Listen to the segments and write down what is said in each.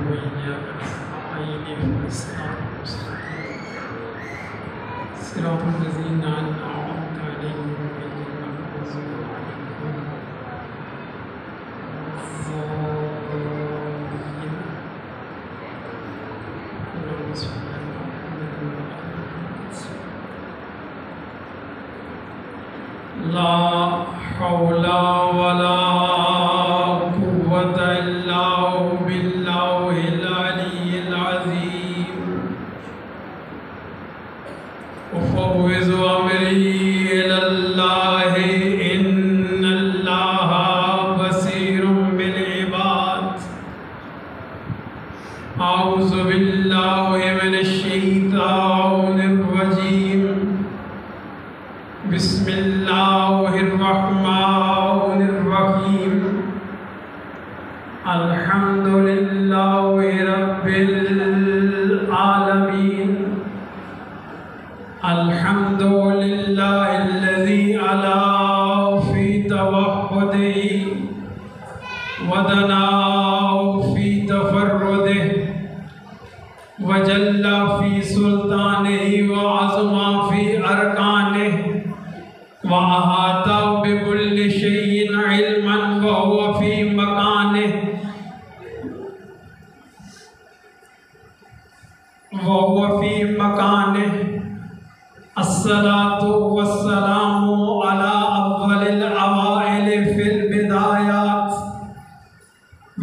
وإياك نستعين اهدنا الصراط المستقيم صراط الذين أنعمت عليهم غير المغضوب عليهم الضالين اللهم صل على محمد وعلى آله لا حول ولا قوة إلا بالله العلي العظيم أفوض أمري إلى الله إن الله بصير بالعباد أعوذ بالله من الشيطان الرجيم بسم الله الرحمن الرحيم الحمد لله رب العالمين الحمد لله الذي علا في توحده ودنا في تفرده وجل في سلطانه وعظم في أركانه وأحاط بكل شيء علما وهو في مكانه الصلاة والسلام على أول الأوائل في البدايات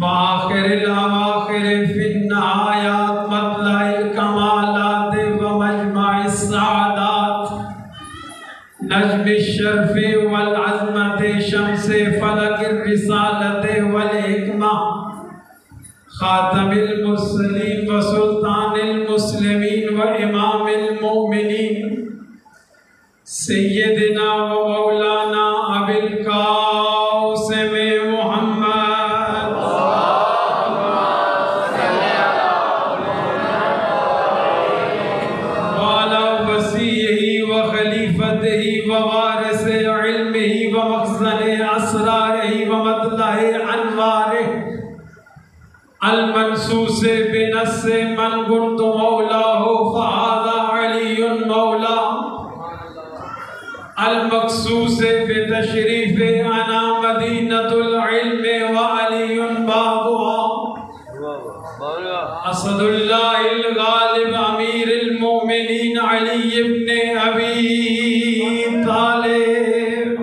وآخر الأواخر في النهايات مطلع الكمالات ومجمع السعادات نجم الشرف والعظمة شمس فلك الرسالة والحكمة خاتم المرسلين وسلطان المسلمين وإمام المؤمنين سيدنا ومولانا أبي القاسم محمد وعلى وصيه وخليفته ووارث علمه ومخزن أسراره ومطلع أنواره المنصوص بنص من كنت مولاه فهذا علي مولاه المخصوص بتشريف أنا مدينة العلم وعلي بابها أسد الله الغالب أمير المؤمنين علي بن أبي طالب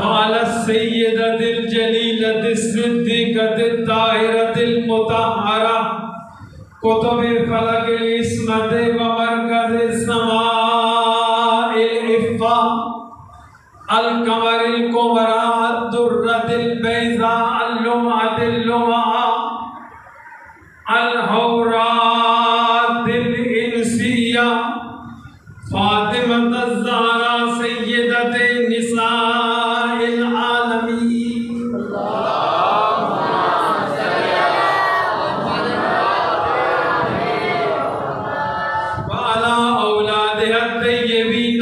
وعلى السيدة الجليلة الصديقة الطاهرة المطهرة قطب فلك العصمت ومركز السماء الإفا القمر الكبرى الدرة البيضاء اللمعة اللمعة الحورات الإنسية فاطمة الزهراء سيدة نساء العالمين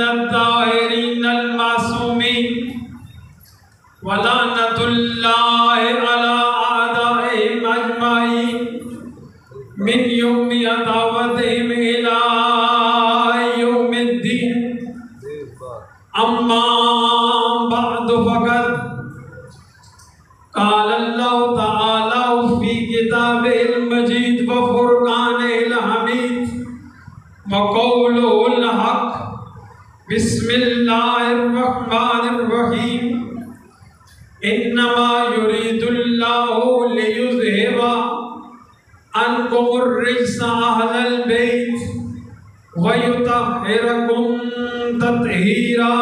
الطاهرين المعصومين ولعنة الله على أعدائهم أجمعين من يوم عداوتهم إلى يوم الدين أما بعد فقد قال الله تعالى في كتابه المجيد وفرقانه الحميد وقوله الحق بسم الله الرحمن الرحيم إنما يريد الله ليذهب عنكم الرجس أهل البيت ويطهركم تطهيرا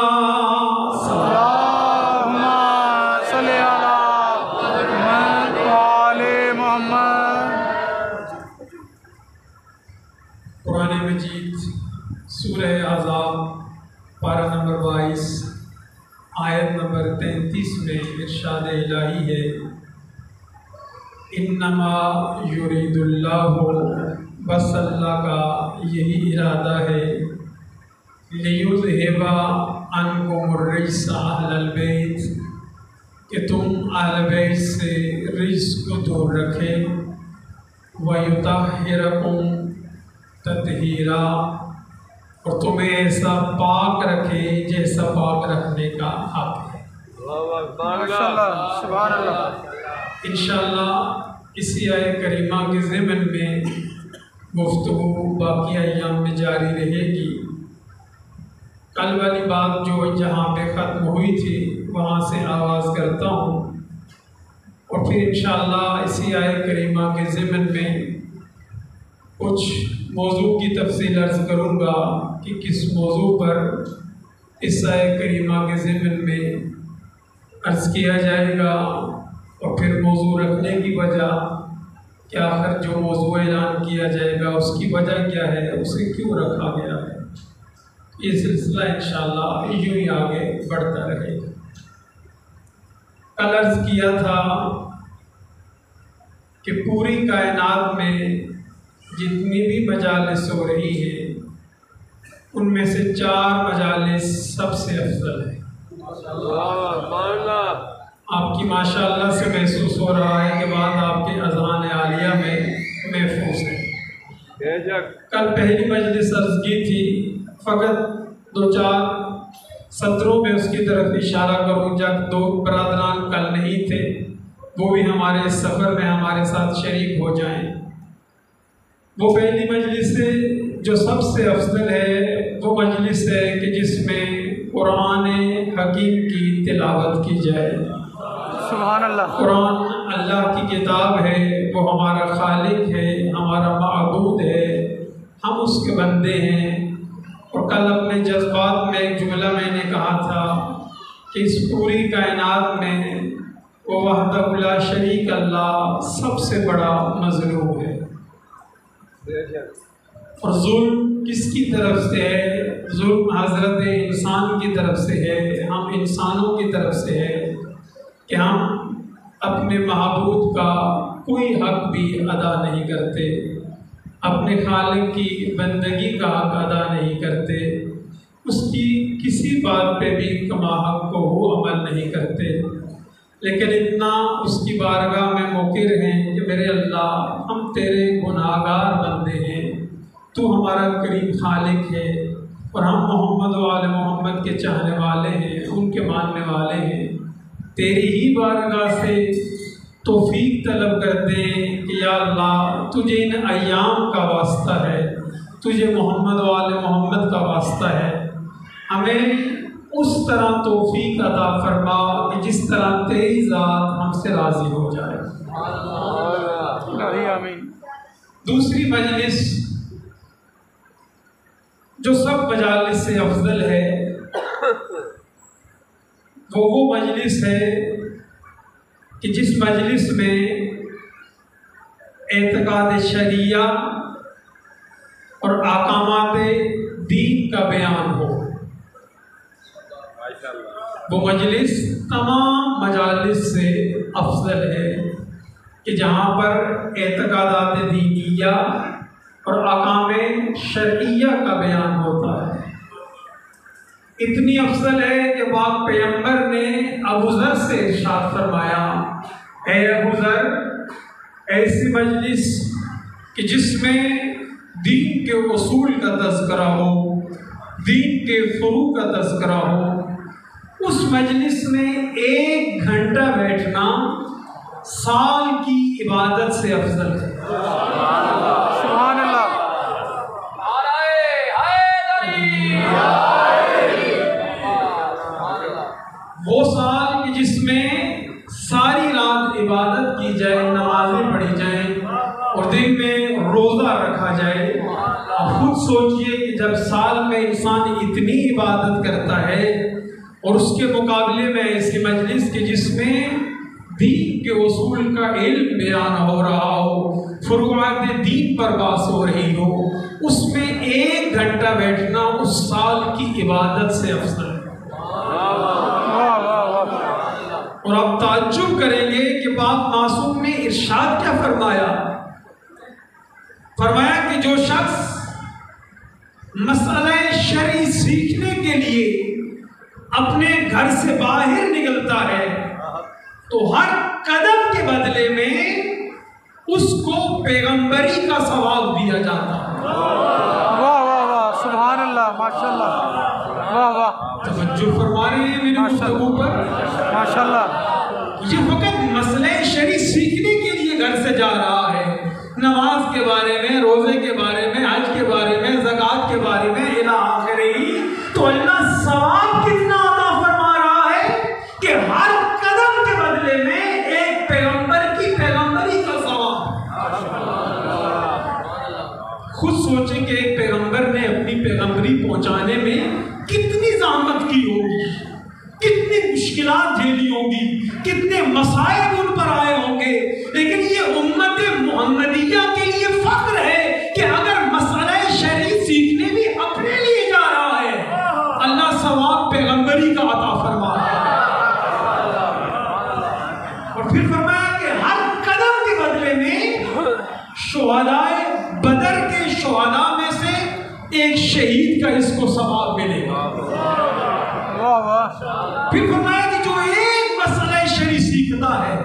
اللهم صل على محمد وآل محمد. قرآن مجید سورہ احزاب پارہ نمبر 22 آیت نمبر 33 میں ارشاد الہی ہے انما یرید اللہ بس اللہ کا یہی ارادہ ہے لیذہب عنکم الرجس اہل البیت کہ تم اہل بیت سے رجس کو دور رکھے، وَيُطَهِّرَكُمْ تَطْهِيرًا، اور تمہیں ایسا پاک رکھے جیسا پاک رکھنے کا حق ہے۔ ماشاءاللہ، سبحان اللہ۔ انشاءاللہ اسی آیت کریمہ کے ضمن میں گفتگو باقی ایام میں جاری رہے گی۔ کل والی بات جو جہاں پہ ختم ہوئی تھی وہاں سے آغاز کرتا ہوں، اور پھر انشاءاللہ اسی آیت کریمہ کے ضمن میں کچھ موضوع کی تفصیل عرض کروں گا کہ کس موضوع پر اس آیت کریمہ کے ضمن میں عرض کیا جائے گا، اور پھر موضوع رکھنے کی وجہ کہ آخر جو موضوع اعلان کیا جائے گا اس کی وجہ کیا ہے، اسے کیوں رکھا گیا ہے۔ یہ سلسلہ انشاءاللہ یوں ہی آگے بڑھتا رہے گا۔ کل عرض کیا تھا کہ پوری کائنات میں جتنی بھی مجالس ہو رہی ہیں ان میں سے 4 مجالس سب سے افضل ہیں۔ آپ کی ماشاءاللہ سے محسوس ہو رہا ہے کہ بات آپ کے اذہان عالیہ میں محفوظ ہے۔ کل پہلی مجلس عرض کی تھی، فقط 2-4 سطروں میں اس کی طرف اشارہ کروں، جب 2 برادران کل نہیں تھے، وہ بھی ہمارے سفر میں ہمارے ساتھ شریک ہو جائیں۔ وہ پہلی مجلس ہے جو سب سے افضل ہے، وہ مجلس ہے کہ جس میں قرآن حکیم کی تلاوت کی جائے۔ سبحان اللہ۔ قرآن اللہ کی کتاب ہے، وہ ہمارا خالق ہے، ہمارا معبود ہے، ہم اس کے بندے ہیں۔ اور کل اپنے جذبات میں ایک جملہ میں نے کہا تھا کہ اس پوری کائنات میں وہ وحدہ لا شریک اللہ سب سے بڑا مظلوم ہے۔ اور ظلم کس کی طرف سے ہے؟ ظلم حضرت انسان کی طرف سے ہے، ہم انسانوں کی طرف سے ہے کہ ہم اپنے معبود کا کوئی حق بھی ادا نہیں کرتے، اپنے خالق کی بندگی کا حق ادا نہیں کرتے، اس کی کسی بات پہ بھی کما حق کو وہ عمل نہیں کرتے، لیکن اتنا اس کی بارگاہ میں موقر ہیں کہ میرے اللہ ہم تیرے گناہگار بندے ہیں، تو ہمارا کریم خالق ہے، اور ہم محمد و آل محمد کے چاہنے والے ہیں، ان کے ماننے والے ہیں، تیری ہی بارگاہ سے توفیق طلب کرتے ہیں کہ یا اللہ تجھے ان ایام کا واسطہ ہے، تجھے محمد و آل محمد کا واسطہ ہے، ہمیں اس طرح توفیق عطا فرما کہ جس طرح تیری ذات ہم سے راضی ہو جائے۔ آمین۔ دوسری مجلس جو سب مجالس سے افضل ہے وہ مجلس ہے کہ جس مجلس میں اعتقاد شریعہ اور احکامات دین کا بیان ہو۔ وہ مجلس تمام مجالس سے افضل ہے کہ جہاں پر اعتقادات دینیہ اور احکام شرعیہ کا بیان ہوتا ہے۔ اتنی افضل ہے کہ پاک پیغمبر نے ابو ذر سے ارشاد فرمایا، اے ابو ذر، ایسی مجلس کہ جس میں دین کے اصول کا تذکرہ ہو، دین کے فروع کا تذکرہ ہو، اس مجلس میں 1 گھنٹہ بیٹھنا سال کی عبادت سے افضل ہے۔ سبحان اللہ۔ وہ سال کہ جس میں ساری رات عبادت کی جائے، نمازیں پڑھی جائیں اور دن میں روزہ رکھا جائے۔ آپ خود سوچئے کہ جب سال میں انسان اتنی عبادت کرتا ہے اور اس کے مقابلے میں ایسی مجلس کہ جس میں دین کے اصول کا علم بیان ہو رہا ہو، فروعات دین پر بحث ہو رہی ہو، اس میں 1 گھنٹہ بیٹھنا اس سال کی عبادت سے افضل ہے۔ اور آپ تعجب کریں گے کہ پاک معصوم نے ارشاد کیا فرمایا؟ فرمایا کہ جو شخص مسئلہ شرعی سیکھنے کے لیے اپنے گھر سے باہر نکلتا ہے تو ہر قدم کے بدلے میں اس کو پیغمبری کا ثواب دیا جاتا ہے۔ واہ واہ واہ، سبحان اللہ، ماشاء اللہ، واہ واہ، توجہ فرما رہے ہیں میری گفتگو پر؟ ماشاء اللہ۔ یہ فقط مسئلہ شرعی سیکھنے کے لیے گھر سے جا رہا ہے، نماز کے بارے میں، روزے کے بارے میں، حج کے بارے میں، زکوٰۃ کے بارے میں الی آخرہ، تو اللہ ثواب کتنا عطا فرما رہا ہے کہ ہر قدم کے بدلے میں ایک پیغمبر کی پیغمبری کا ثواب۔ خود سوچیں کہ ایک پیغمبر نے اپنی پیغمبری پہنچانے میں کتنی زحمت کی ہوگی، کتنی مشکلات جھیلی ہوں گی، کتنے مسائل ان پر آئے ہوں گے، لیکن یہ امت محمدیہ کے لیے فخر ہے کہ اگر مسئلہ شرعی سیکھنے بھی اپنے لیے جا رہا ہے، اللہ ثواب پیغمبری کا عطا فرما ہے۔ اور پھر فرمایا کہ ہر قدم کے بدلے میں شہداء بدر کے شہداء میں سے ایک شہید کا اس کو ثواب ملے گا۔ پھر فرمایا کہ جو ایک مسئلہ شرعی سیکھتا ہے،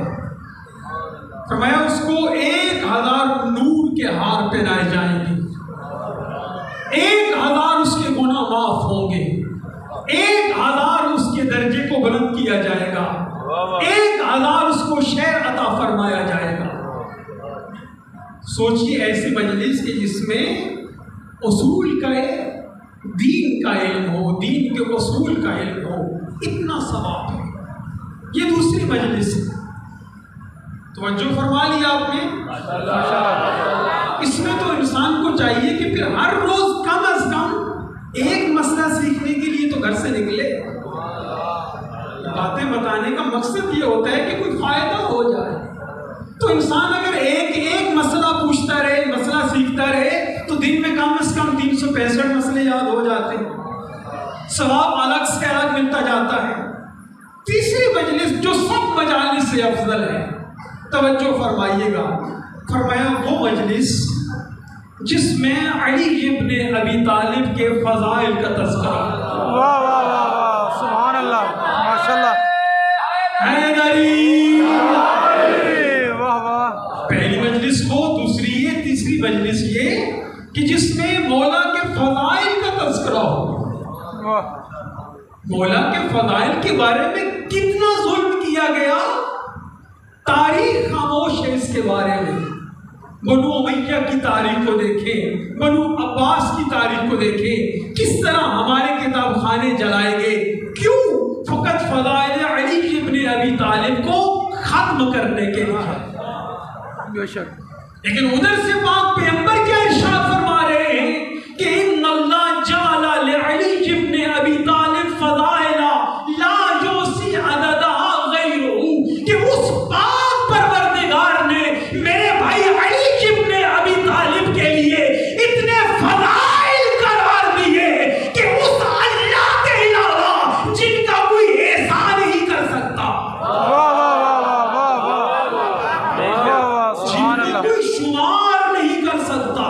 فرمایا اس کو 1000 نور کے ہار پہنائے جائیں گے، 1000 اس کے گناہ معاف ہوں گے، 1000 اس کے درجے کو بلند کیا جائے گا، 1000 اس کو شعر عطا فرمایا جائے گا۔ سوچئے ایسی مجلس کہ جس میں اصول کا دین کا علم ہو، دین کے اصول کا علم ہو، اتنا ثواب ہے۔ یہ دوسری مجلس ہے، توجہ فرما لیا آپ نے؟ اس میں تو انسان کو چاہیے کہ پھر ہر روز کم از کم ایک مسئلہ سیکھنے کے لیے تو گھر سے نکلے۔ باتیں بتانے کا مقصد یہ ہوتا ہے کہ کوئی فائدہ ہو جائے، تو انسان اگر ایک مسئلہ پوچھتا رہے، مسئلہ سیکھتا رہے، تو دن میں کم از کم 365 مسئلے یاد ہو جاتے ہیں، ثواب الگ سے الگ ملتا جاتا ہے۔ تیسری مجلس جو سب مجالس سے افضل ہے، توجہ فرمائیے گا، فرمایا وہ مجلس جس میں علی ابن ابی طالب کے فضائل کا تذکرہ۔ واہ واہ واہ واہ، سبحان اللہ، ماشاء اللہ، حیدری، واہ واہ۔ پہلی مجلس وہ، دوسری یہ، تیسری مجلس یہ کہ جس میں مولا کے فضائل کا تذکرہ ہو۔ مولا کے فضائل کے بارے میں کتنا ظلم کیا گیا، تاریخ خاموش ہے اس کے بارے میں۔ بنو امیہ کی تاریخ کو دیکھیں، بنو عباس کی تاریخ کو دیکھیں، کس طرح ہمارے کتاب خانے جلائے گئے، کیوں؟ فقط فضائل علی ابن ابی طالب کو ختم کرنے کے لیے۔ بے شک۔ لیکن ادھر سے پاک پیغمبر کیا ارشاد فرما رہے ہیں کہ ان اللہ جعل لعلی ابن ابی طالب فضائل لا یحصی عددها غیرہ، کہ اس پاک پروردگار نے میرے بھائی علی ابن ابی طالب کے لیے اتنے فضائل قرار دیے کہ اس اللہ کے علاوہ جن کا کوئی احسان نہیں کر سکتا، شمار نہیں کر سکتا۔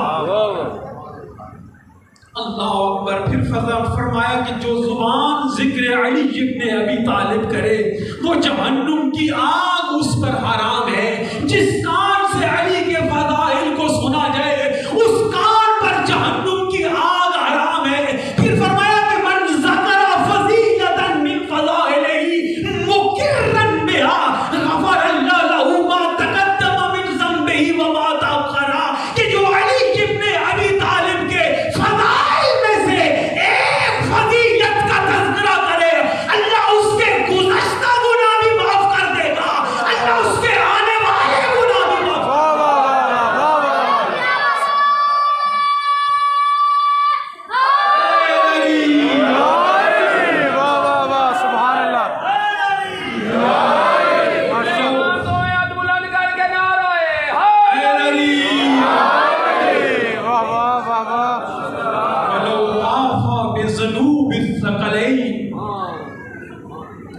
اللہ اکبر۔ پھر فرمایا کہ جو زبان ذکر علی ابن ابی طالب کرے وہ جہنم کی آگ اس پر حرام ہے۔ جس کان سے علی کے فضائل کو سنا جائے اس کان پر جہنم کی آگ حرام ہے۔ پھر فرمایا کہ من ذکر فضیلۃ من فضائلہ مقرا بها غفر اللہ له ما تقدم من ذنبہ وما تأخر، کہ جو علی ابن ابی طالب کے فضائل میں سے ایک فضیلت کا تذکرہ کرے، اللہ اس کے گزشتہ گناہ بھی معاف کر دے گا، اللہ اس کے آنے والے گناہ بھی معاف کر دے گا۔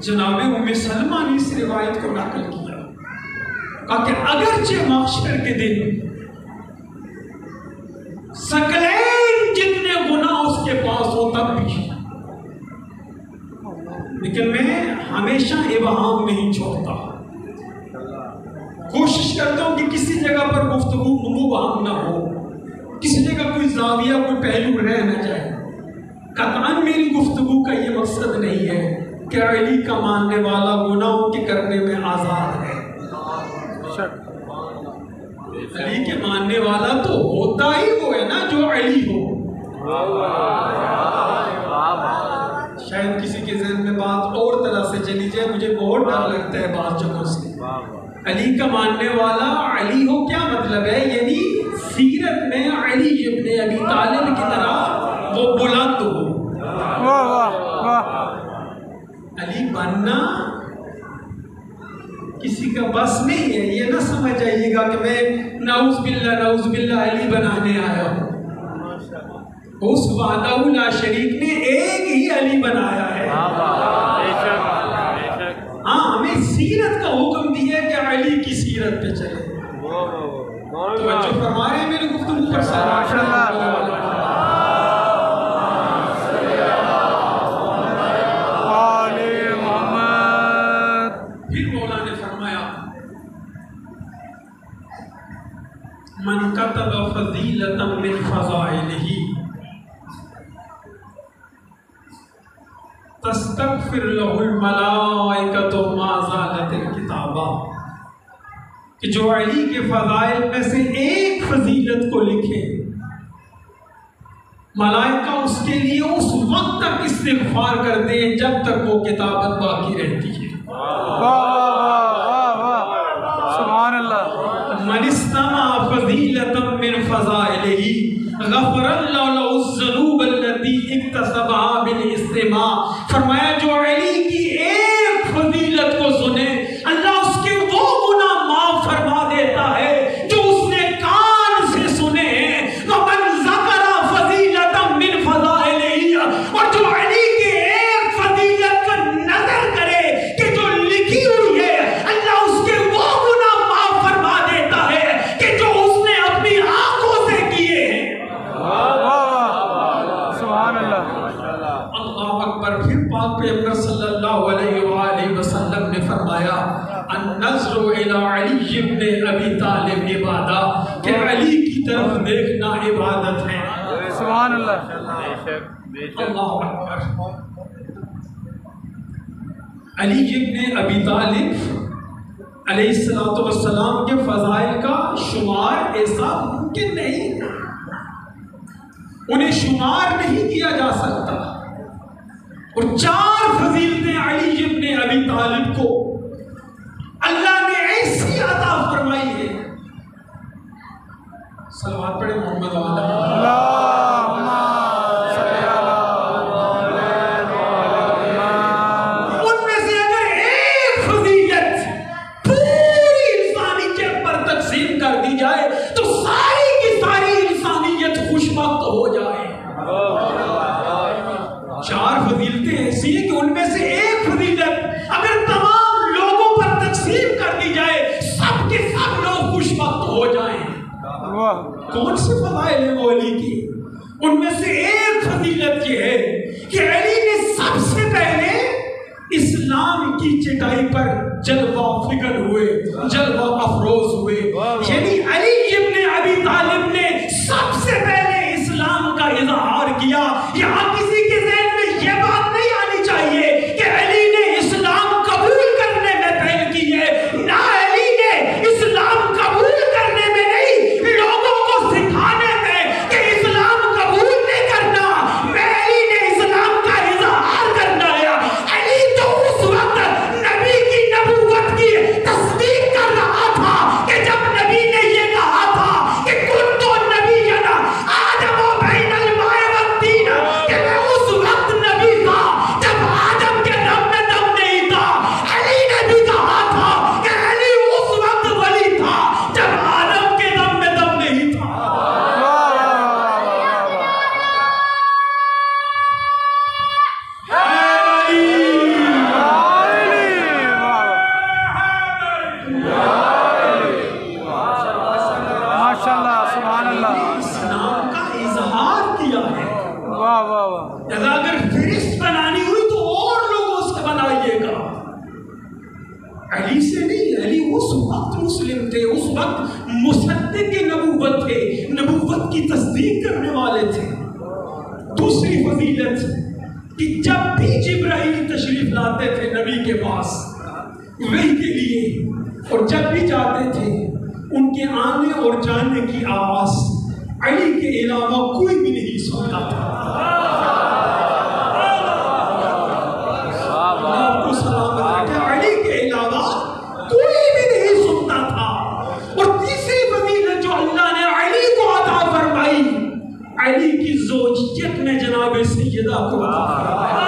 جناب ام سلمہ نے اس روایت کو نقل کیا، کہا کہ اگرچہ محشر کے دن ثقلین جتنے گناہ اس کے پاس ہو تب بھی، لیکن میں ہمیشہ ابہام نہیں چھوڑتا، کوشش کرتا ہوں کہ کسی جگہ پر گفتگو مبہم نہ ہو، کسی جگہ کوئی زاویہ کوئی پہلو رہ نہ جائے۔ قطعاً میری گفتگو کا یہ مقصد نہیں ہے کہ علی کا ماننے والا گناہوں کے کرنے میں آزاد ہے۔ علی کے ماننے والا تو ہوتا ہی وہ ہے نا جو علی ہو۔ شاید کسی کے ذہن میں بات اور طرح سے چلی جائے، مجھے بہت ڈر لگتا ہے بعض جگہوں سے۔ علی کا ماننے والا علی ہو کیا مطلب ہے؟ یعنی سیرت میں علی ابن ابی طالب کی طرح وہ بلند ہو۔ علی بننا کسی کا بس نہیں ہے، یہ نہ سمجھ جائیے گا کہ میں نعوذ باللہ علی بنانے آیا ہوں۔ اس وحدہ لا شریک نے ایک ہی علی بنایا ہے۔ ہاں، ہمیں سیرت کا حکم دیا ہے کہ علی کی سیرت پہ چلے۔ توجہ فرما رہے ہیں میرے گفتگو پر؟ پھر مولا نے فرمایا من کتب فضیلۃ من فضائلہ تستغفر له الملائکۃ ما زالت الکتابہ، کہ جو علی کے فضائل میں سے ایک فضیلت کو لکھے، ملائکہ اس کے لیے اس وقت تک استغفار کرتے ہیں جب تک وہ کتابت باقی رہتی ہے۔ سبحان اللہ۔ من استمع فضیلۃ من فضائلہ غفر اللہ له الذنوب التي اکتسبها بالاستماع، فرمایا جو علی کی ایک فضیلت کو سنے اللہ اس کے وہ گناہ معاف فرما دیتا ہے جو اس نے کان سے سنے ہیں۔ ومن ذکر فضیلۃ من فضائلہ، اور جو علی کے ایک فضیلت کا نظر کرے کہ جو لکھی ہوئی ہے، اللہ اس کے وہ گناہ معاف فرما دیتا ہے کہ جو اس نے اپنی آنکھوں سے کیے ہیں۔ سبحان اللہ۔ اللہ اکبر۔ پھر پاک پیغمبر صلی اللہ علیہ وآلہ وسلم نے فرمایا النظر الی علی ابن ابی طالب عبادہ، کہ علی کی طرف دیکھنا عبادت ہے۔ سبحان اللہ۔ اللہ اکبر۔ علی ابن ابی طالب علیہ السلام کے فضائل کا شمار ایسا ممکن نہیں، انہیں شمار نہیں کیا جا سکتا۔ اور 4 فضیلتیں علی ابن ابی طالب کو اللہ نے ایسی عطا فرمائی ہے۔ صلوات پڑھیں محمد والا۔ ان میں سے اگر ایک فضیلت پوری انسانیت پر تقسیم کر دی جائے تو ساری کی ساری انسانیت خوشبخت ہو جائے۔ 4 فضیلتیں ایسی ہیں کہ ان میں سے ایک فضیلت اگر تمام لوگوں پر تقسیم کر دی جائے سب کے سب لوگ خوشبخت ہو جائیں۔ کون سے فضائل ہیں وہ علی کی؟ ان میں سے ایک فضیلت یہ ہے کہ علی نے سب سے پہلے اسلام کی چٹائی پر جلوہ فکر ہوئے، جلوہ افروز ہوئے، یعنی علی ابن ابی طالب نے سب سے پہلے اسلام کا اظہار کیا۔ یہاں کسی کے ذہن میں یہ بات نہیں آنی چاہیے کہ علی نے اسلام قبول کرنے میں پہل کی ہے، نہ علی نے اسلام قبول کرنے میں نہیں، لوگوں کو سکھانے میں کہ اسلام قبول نہیں کرنا، میں علی نے اسلام کا اظہار کرنا ہے۔ علی تو اس وقت نبی کی نبوت کی تصدیق کر رہا تھا کہ جب نبی نے یہ کہا تھا تصدیق کرنے والے تھے۔ دوسری فضیلت کہ جب بھی جبرائیل تشریف لاتے تھے نبی کے پاس وحی کے لیے، اور جب بھی جاتے تھے ان کے آنے اور جانے کی آواز علی کے علاوہ کوئی بھی نہیں سنتا تھا۔ آپ کو سلام رکھے، علی کے علاوہ کوئی بھی نہیں سنتا تھا۔ اور تیسری فضیلت جو اللہ نے علی کو عطا فرمائی، علی کی زوجیت میں جناب سیدہ کو عطا فرمائی۔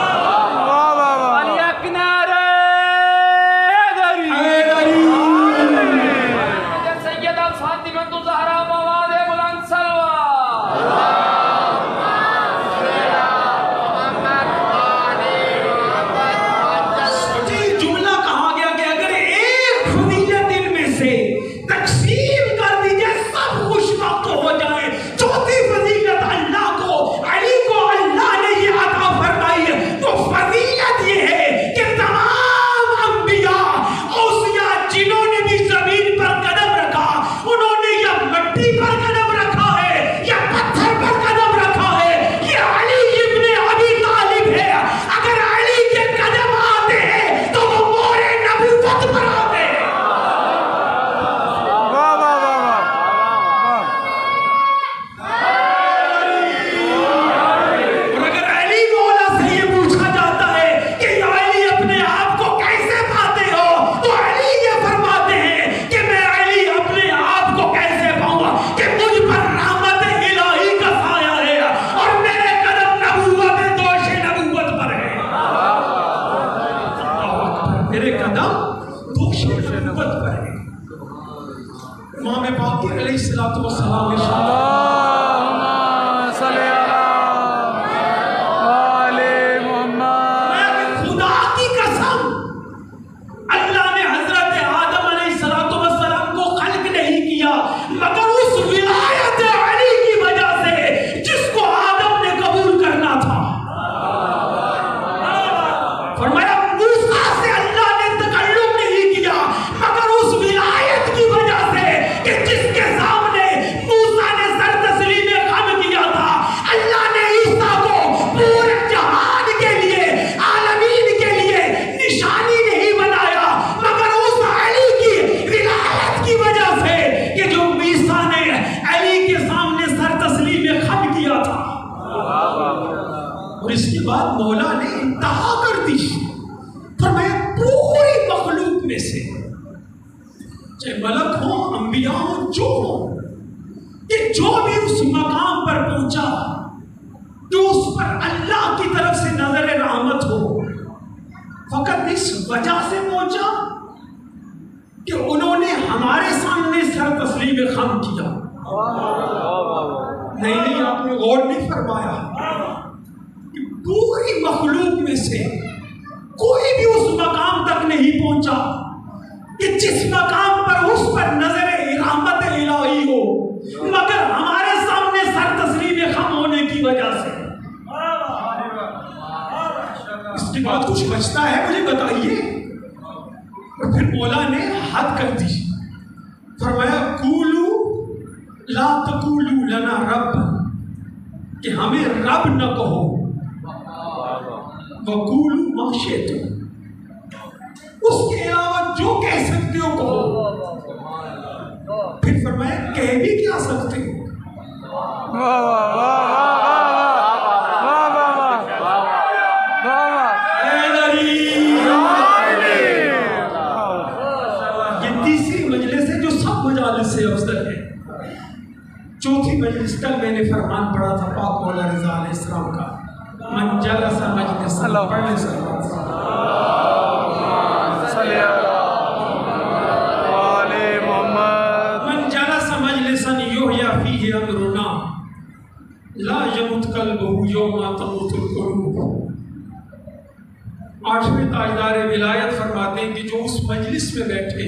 آٹھویں تاجدار ولایت فرماتے ہیں کہ جو اس مجلس میں بیٹھے،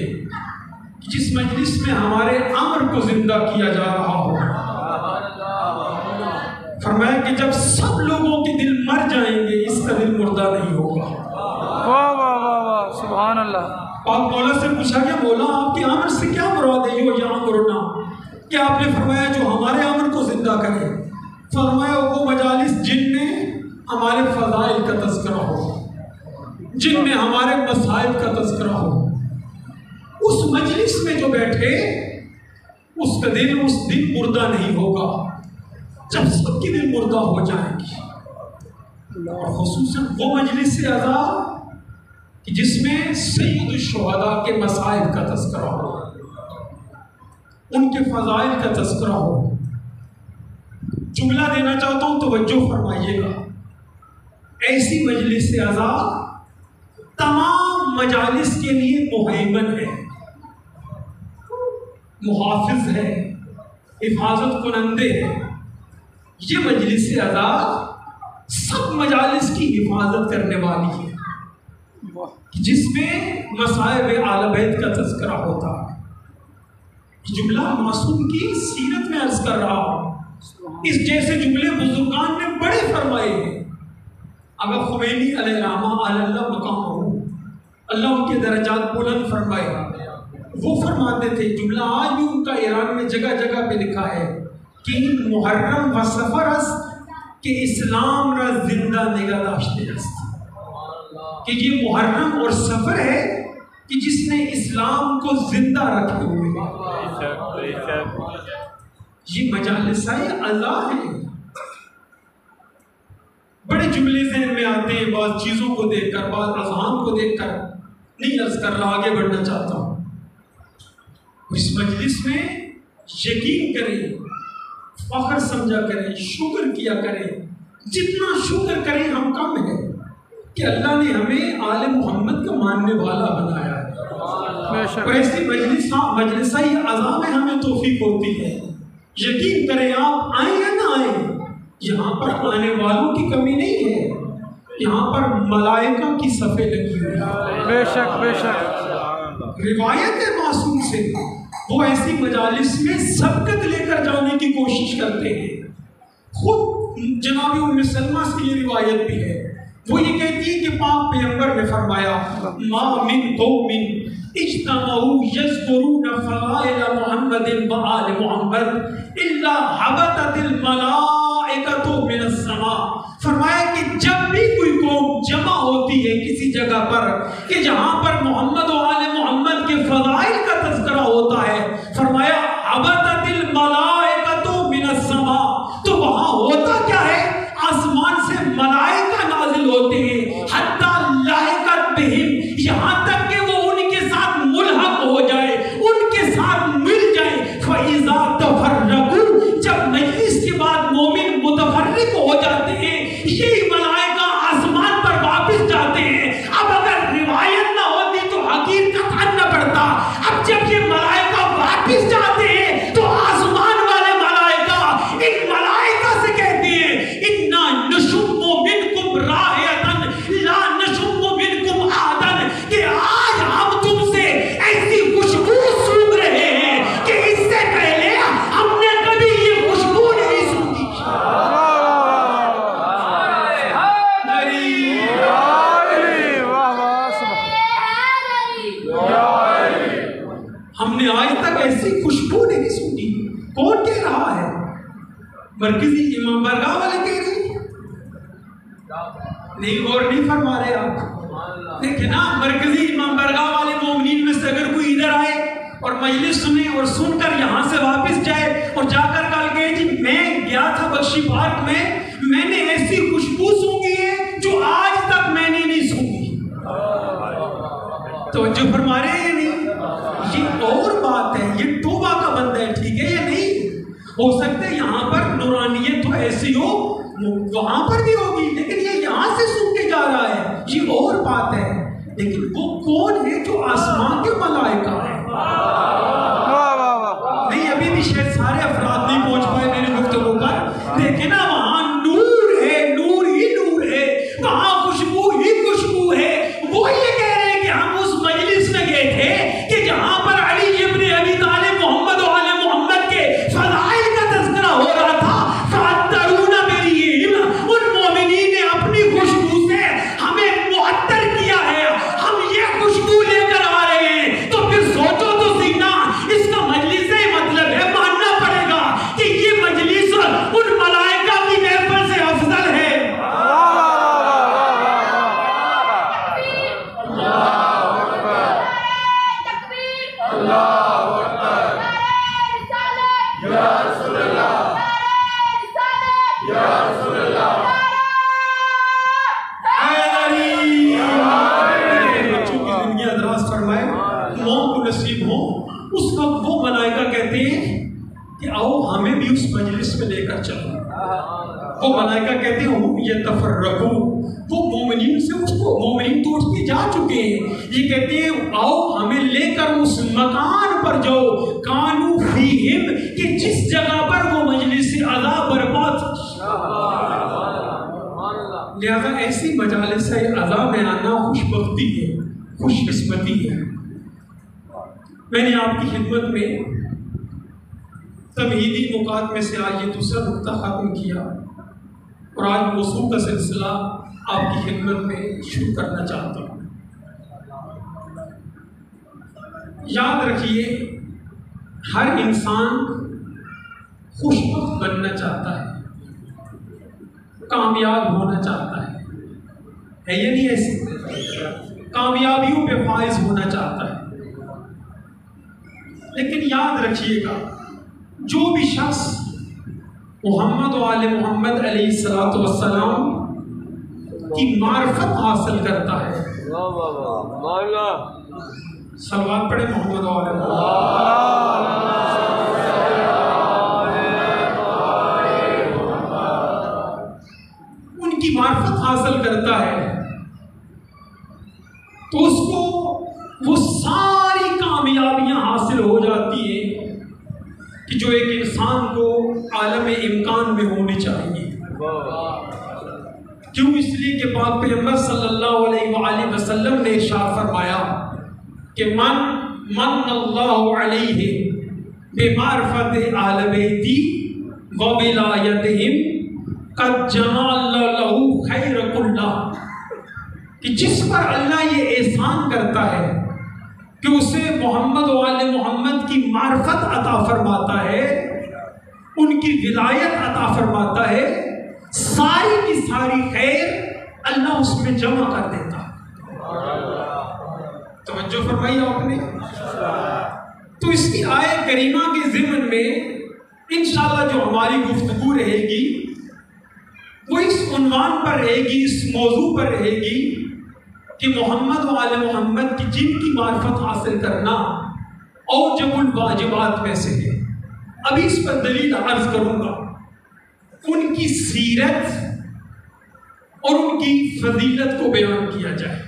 جس مجلس میں ہمارے امر کو زندہ کیا جا رہا ہو، فرمایا کہ جب سب لوگوں کے دل مر جائیں گے اس کا دل مردہ نہیں ہوگا۔ واہ واہ واہ واہ سبحان اللہ۔ پاک مولا سے پوچھا کہ مولا آپ کے امر سے کیا مراد ہے؟ یا امرنا، کہ آپ نے فرمایا جو ہمارے عمل کو زندہ کرے، فرمایا وہ مجالس جن میں ہمارے فضائل کا تذکرہ ہو، جن میں ہمارے مسائل کا تذکرہ ہو، اس مجلس میں جو بیٹھے اس کا دل اس دن مردہ نہیں ہوگا جب سب کے دل مردہ ہو جائیں گے۔ اور خصوصاً وہ مجلس سے عزا کہ جس میں سید الشہداء کے مسائل کا تذکرہ ہو، ان کے فضائل کا تذکرہ ہو۔ جملہ دینا چاہتا ہوں، توجہ فرمائیے گا، ایسی مجلس سے عزا تمام مجالس کے لیے مہیمن ہے، محافظ ہے، حفاظت کنندے ہے۔ یہ مجلس سے عزا سب مجالس کی حفاظت کرنے والی ہے، جس میں مصائب اہل بیت کا تذکرہ ہوتا ہے۔ جملہ معصوم کی سیرت میں عرض کر رہا ہوں، اس جیسے جملے بزرگان نے بڑے فرمائے ہیں۔ اگر خمینی علیہ رحمہ اللہ مقام ہو، اللہ ان کے درجات بلند فرمائے، وہ فرماتے تھے، جملہ آج بھی ان کا ایران میں جگہ جگہ پہ لکھا ہے کہ محرم و سفر است کہ اسلام را زندہ نگہ داشتے است، کہ یہ محرم اور سفر ہے کہ جس نے اسلام کو زندہ رکھے ہوئے ہیں۔ یہ مجالسائے عزا ہیں۔ بڑے جملے ذہن میں آتے ہیں بعض چیزوں کو دیکھ کر، بعض اذہان کو دیکھ کر، نہیں عرض کر رہا، آگے بڑھنا چاہتا ہوں۔ اس مجلس میں یقین کریں، فخر سمجھا کریں، شکر کیا کریں، جتنا شکر کریں ہم کم ہے کہ اللہ نے ہمیں آل محمد کا ماننے والا بنایا ہے۔ اور ایسی مجلسائی عزا میں ہمیں توفیق ہوتی ہے۔ یقین کریں، آپ آئیں یا نہ آئیں، یہاں پر آنے والوں کی کمی نہیں ہے، یہاں پر ملائکہ کی صفیں لگی ہوئی ہیں۔ بے شک بے شک۔ روایت معصوم سے وہ ایسی مجالس میں سبقت لے کر جانے کی کوشش کرتے ہیں۔ خود جناب ام سلمہ سے یہ روایت بھی ہے، وہ یہ کہتی ہے کہ پاک پیغمبر نے فرمایا، ما من قوم اجتمعوا یذکرون فضائل محمد و آل محمد الا حبطت الملائکۃ من السماء۔ فرمایا کہ جب بھی کوئی قوم جمع ہوتی ہے کسی جگہ پر کہ جہاں پر محمد و آل محمد کے فضائل کا تذکرہ ہوتا ہے، فرمایا حبطت الملائکۃ من السماء، تو وہاں ہوتا کیا ہے؟ آسمان سے ملائکہ نازل ہوتے ہیں، حتی لاحقت بہم، یہاں تک کہ وہ ان کے ساتھ ملحق ہو جائے، ان کے ساتھ مل جائے۔ فَإِذَا تَفَرَّقُوا، جب مجلس کے بعد مومن متفرق ہو جاتے ہیں، یہی ملائکہ آسمان پر واپس جاتے ہیں۔ اب اگر روایت نہ ہوتی تو حقیقت نہ پڑتا۔ اب جب یہ ملائکہ واپس جاتے ہیں تو آسمان والے ملائکہ ان ملائکہ سے کہتے ہیں، اِنَّا نَشُمُّ مِنْكُمْ رَائِحَةً لَا نَشُمُّ مِنْكُمْ أَحَدًا، کہ آج ہم تم سے ایسی خوشبو سونگھ رہے ہیں کہ اس سے پہلے ہم نے کبھی یہ خوشبو نہیں سونگھی۔ ہم نے آج تک ایسی خوشبو نہیں سونگھی۔ کون کہہ رہا ہے؟ مرکزی امام بارگاہ والے کہہ رہے ہیں؟ نہیں، غور نہیں فرما رہے آپ۔ دیکھیں نا، مرکزی امام بارگاہ والے مومنین میں سے اگر کوئی ادھر آئے اور مجلس سنے اور سن کر یہاں سے واپس جائے اور جا کر کل کہے جی میں گیا تھا بخشی پارک میں نے ایسی خوشبو سونگھی ہے جو آج تک میں نے نہیں سونگھی، توجہ فرما رہے ہیں یا نہیں؟ یہ اور بات ہے، یہ توبہ کا بندہ ہے، ٹھیک ہے یا نہیں؟ ہو سکتا ہے یہاں پر نورانیت تو ایسی ہو، وہاں پر بھی ہوگی، لیکن یہ یہاں سے سن کے جا رہا ہے، یہ اور بات ہے۔ لیکن وہ کون ہے جو آسمان کے ملائکہ ہے؟ نہیں، ابھی بھی شاید سارے افراد نہیں پہنچ پائے میری گفتگو پر۔ دیکھیں نا، وہاں نور ہے، نور ہی نور ہے، وہاں خوشبو ہی خوشبو ہے۔ وہ یہ کہہ رہے ہیں کہ ہم اس مجلس میں گئے تھے کہ جہاں پر علی ابن ابی طالب محمد و آل محمد کے فضائل کا تذکرہ ہو رہا تھا۔ فَأَتَّرُونَ بِرِيحِهِمْ، ان مومنین نے اپنی خوشبو سے ہمیں معطر کیا ہے، ہم یہ خوشبو لے کر آ رہے ہیں۔ تو پھر سوچو تو سینا، چلو. وہ ملائکہ کہتے ہیں یہ تفرقو، وہ مومنین سے اس کو، مومنین تو اٹھ کے جا چکے ہیں، یہ کہتے ہیں آؤ ہمیں لے کر اس مکان پر جاؤ کانو فیہم، کہ جس جگہ پر وہ مجلس عذاب برپا تھی. لہذا ایسی مجالس عذاب میں آنا خوش بختی ہے، خوش قسمتی ہے. میں نے آپ کی خدمت میں تمہیدی نکات میں سے آج یہ دوسرا نقطہ ختم کیا اور آج موضوع کا سلسلہ آپ کی خدمت میں شروع کرنا چاہتا ہوں. یاد رکھیے ہر انسان خوش بخت بننا چاہتا ہے، کامیاب ہونا چاہتا ہے یا نہیں ایسے؟ کامیابیوں پہ فائز ہونا چاہتا ہے. لیکن یاد رکھیے گا جو بھی شخص محمد و آل محمد علیہ الصلوۃ والسلام کی معرفت حاصل کرتا ہے، صلوات پڑھے محمد و آل ان کی معرفت حاصل کرتا ہے تو اس کو وہ ساری کامیابیاں حاصل ہو جاتی ہیں کہ جو ایک انسان کو عالم امکان میں ہونی چاہیے. کیوں؟ اس لیے کہ پاک پیغمبر صلی اللہ علیہ وآلہ وسلم نے ارشاد فرمایا کہ من اللہ علیہ بمعرفت اہل بیتی و ولایتہم قد جمع اللہ لہ خیر کلہ، کہ جس پر اللہ یہ احسان کرتا ہے کہ اسے محمد و آل محمد کی معرفت عطا فرماتا ہے، ان کی ولایت عطا فرماتا ہے، ساری کی ساری خیر اللہ اس میں جمع کر دیتا ہے. توجہ فرمائی آپ نے. تو اس کی آیت کریمہ کے ضمن میں انشاءاللہ جو ہماری گفتگو رہے گی وہ اس عنوان پر رہے گی، اس موضوع پر رہے گی کہ محمد و آل محمد کی جن کی معرفت حاصل کرنا اوجب الواجبات میں سے ہے. ابھی اس پر دلیل عرض کروں گا. ان کی سیرت اور ان کی فضیلت کو بیان کیا جائے.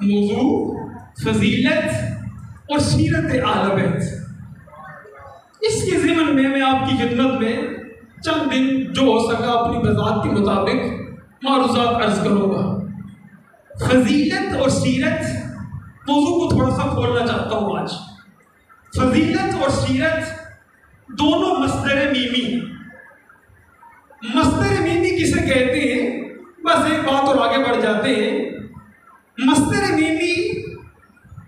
موضوع فضیلت اور سیرت اہل بیت. اس کے ضمن میں آپ کی خدمت میں چند دن جو ہو سکا اپنی بذات کے مطابق معروضات عرض کروں گا. فضیلت اور سیرت موضوع کو تھوڑا سا کھولنا چاہتا ہوں آج. فضیلت اور سیرت دونوں مصدر میمی ہیں. مصدر میمی کسے کہتے ہیں؟ بس ایک بات اور آگے بڑھ جاتے ہیں. مصدر میمی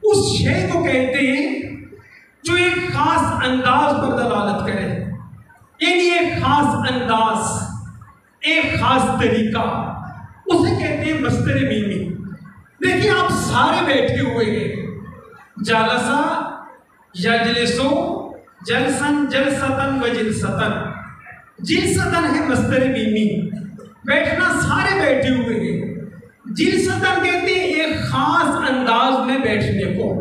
اس شے کو کہتے ہیں جو ایک خاص انداز پر دلالت کرے، یعنی ایک خاص انداز، ایک خاص طریقہ، اسے کہتے ہیں مصدر میمی. دیکھیں آپ سارے بیٹھے ہوئے ہیں، جالسا یجلسو جلسن جلستن و جلستن، جلستن ہے مصدر میمی، بیٹھنا سارے بیٹھے ہوئے ہیں. جلستن کہتے ہیں ایک خاص انداز میں بیٹھنے کو.